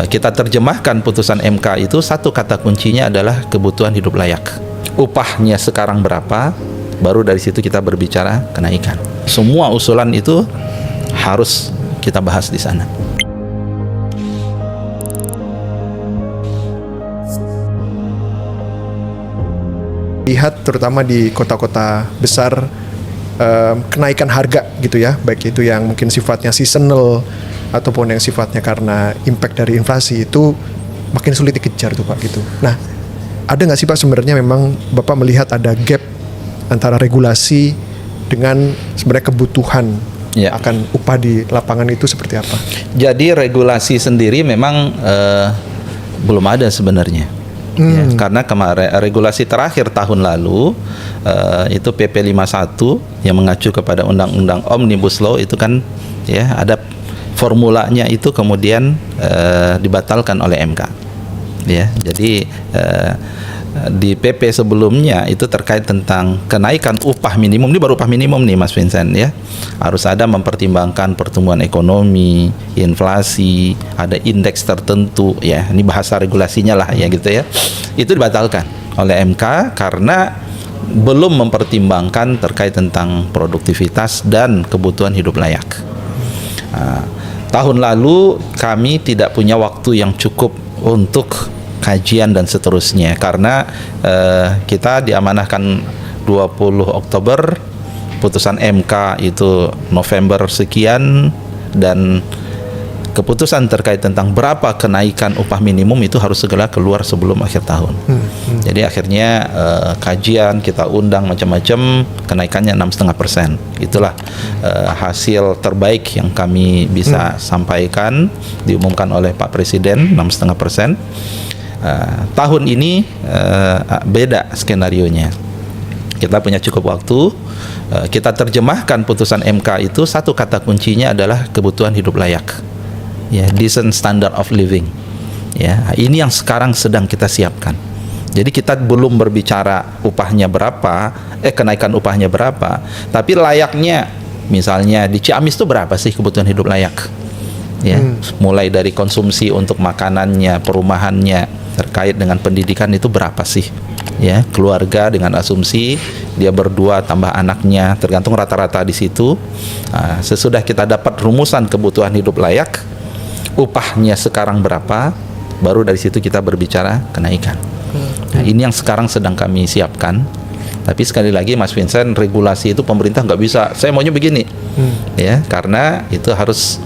Kita terjemahkan putusan MK itu, satu kata kuncinya adalah kebutuhan hidup layak. Upahnya sekarang berapa, baru dari situ kita berbicara kenaikan. Semua usulan itu harus kita bahas di sana. Lihat terutama di kota-kota besar, kenaikan harga gitu ya, baik itu yang mungkin sifatnya seasonal ataupun yang sifatnya karena impact dari inflasi, itu makin sulit dikejar tuh Pak gitu. Nah, ada nggak sih Pak sebenarnya memang Bapak melihat ada gap antara regulasi dengan sebenarnya kebutuhan akan upah di lapangan itu seperti apa? Jadi regulasi sendiri memang belum ada sebenarnya. Ya, karena kemarin regulasi terakhir tahun lalu itu PP 51 yang mengacu kepada Undang-Undang Omnibus Law itu kan ya ada formulanya itu kemudian dibatalkan oleh MK. Ya, jadi di PP sebelumnya itu terkait tentang kenaikan upah minimum. Ini baru upah minimum nih Mas Vincent ya. Harus ada mempertimbangkan pertumbuhan ekonomi, inflasi, ada indeks tertentu ya. Ini bahasa regulasinya lah ya gitu ya. Itu dibatalkan oleh MK karena belum mempertimbangkan terkait tentang produktivitas dan kebutuhan hidup layak. Tahun lalu kami tidak punya waktu yang cukup untuk kajian dan seterusnya karena kita diamanahkan 20 Oktober, putusan MK itu November sekian, dan keputusan terkait tentang berapa kenaikan upah minimum itu harus segera keluar sebelum akhir tahun. Jadi akhirnya kajian kita undang macam-macam, kenaikannya 6,5%. Itulah hasil terbaik yang kami bisa sampaikan, diumumkan oleh Pak Presiden 6,5%. Tahun ini beda skenarionya. Kita punya cukup waktu. Kita terjemahkan putusan MK itu, satu kata kuncinya adalah kebutuhan hidup layak. Ya, decent standard of living. Ya, ini yang sekarang sedang kita siapkan. Jadi kita belum berbicara upahnya berapa, kenaikan upahnya berapa, tapi layaknya, misalnya di Ciamis itu berapa sih kebutuhan hidup layak? Ya, mulai dari konsumsi untuk makanannya, perumahannya, terkait dengan pendidikan itu berapa sih? Ya, keluarga dengan asumsi dia berdua tambah anaknya, tergantung rata-rata di situ. Sesudah kita dapat rumusan kebutuhan hidup layak, upahnya sekarang berapa, baru dari situ kita berbicara kenaikan. Nah, ini yang sekarang sedang kami siapkan. Tapi sekali lagi Mas Vincent, regulasi itu pemerintah nggak bisa, saya maunya begini, ya, karena itu harus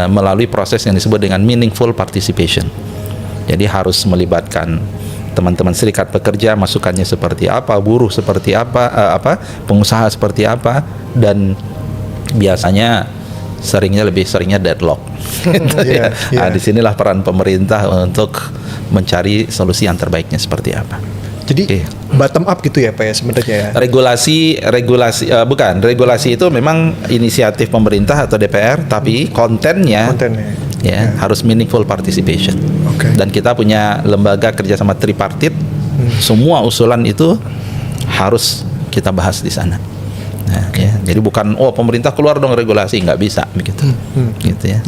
melalui proses yang disebut dengan meaningful participation. Jadi harus melibatkan teman-teman serikat pekerja, masukannya seperti apa, buruh seperti apa, pengusaha seperti apa, dan biasanya lebih seringnya deadlock. Nah, disinilah peran pemerintah untuk mencari solusi yang terbaiknya seperti apa. Jadi bottom up gitu ya Pak ya sebenarnya ya? Regulasi itu memang inisiatif pemerintah atau DPR, tapi kontennya harus meaningful participation. Dan kita punya lembaga kerjasama tripartit, semua usulan itu harus kita bahas di sana. Nah, ya, jadi bukan pemerintah keluar dong regulasi, nggak bisa begitu, gitu ya.